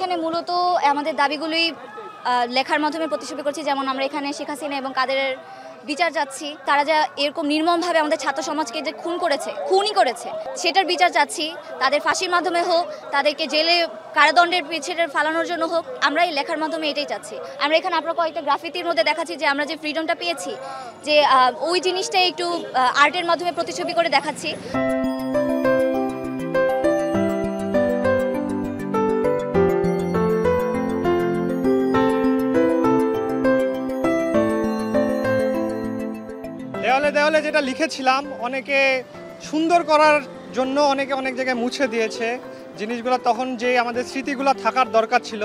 এখানে মূলত আমাদের দাবিগুলোই লেখার মাধ্যমে প্রতিচ্ছবি করছি। যেমন আমরা এখানে শেখ হাসিনা এবং কাদেরের বিচার চাচ্ছি। তারা যা এরকম নির্মমভাবে আমাদের ছাত্র সমাজকে যে খুনই করেছে সেটার বিচার চাচ্ছি। তাদের ফাঁসির মাধ্যমে হোক, তাদেরকে জেলে কারাদণ্ডের পিছনে ফালানোর জন্য হোক, আমরা এই লেখার মাধ্যমে এটাই চাচ্ছি। আমরা এখানে আপনার কয়েকটা গ্রাফিতির মধ্যে দেখাচ্ছি যে আমরা যে ফ্রিডমটা পেয়েছি, যে ওই জিনিসটা একটু আর্টের মাধ্যমে প্রতিচ্ছবি করে দেখাচ্ছি। দেওয়ালে দেওয়ালে যেটা লিখেছিলাম অনেকে সুন্দর করার জন্য অনেকে অনেক জায়গায় মুছে দিয়েছে জিনিসগুলো। তখন যে আমাদের স্মৃতিগুলো থাকার দরকার ছিল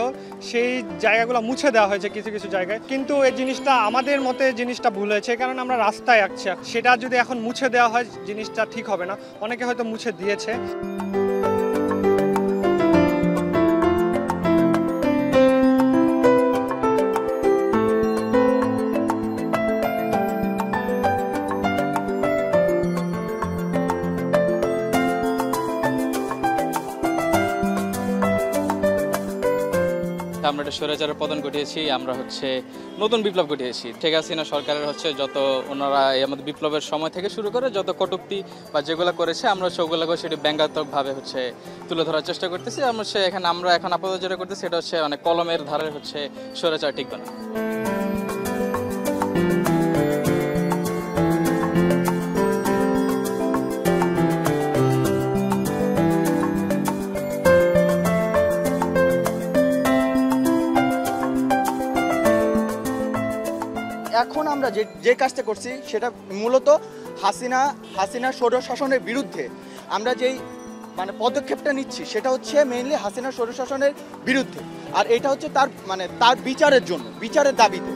সেই জায়গাগুলো মুছে দেওয়া হয়েছে কিছু কিছু জায়গায়। কিন্তু এই জিনিসটা আমাদের মতে জিনিসটা ভুল হয়েছে, কারণ আমরা রাস্তায় আঁকছি। সেটা যদি এখন মুছে দেওয়া হয় জিনিসটা ঠিক হবে না। অনেকে হয়তো মুছে দিয়েছে। আমরা একটা স্বৈরাচারের পতন ঘটিয়েছি, আমরা নতুন বিপ্লব ঘটিয়েছি। শেখ হাসিনা সরকারের যত ওনারা আমাদের বিপ্লবের সময় থেকে শুরু করে যত কটূক্তি বা যেগুলো করেছে আমরা ওগুলোকে সেটি ব্যঙ্গাত্মকভাবে তুলে ধরার চেষ্টা করতেছি। আমরা এখন আপাতত যেটা করতেছি সেটা অনেক কলমের ধারের স্বৈরাচার ঠিক না। এখন আমরা যে কাজটা করছি সেটা মূলত হাসিনা স্বৈরশাসনের বিরুদ্ধে। আমরা যেই পদক্ষেপটা নিচ্ছি সেটা মেইনলি হাসিনা স্বৈরশাসনের বিরুদ্ধে, আর এটা তার বিচারের জন্য, বিচারের দাবিতে।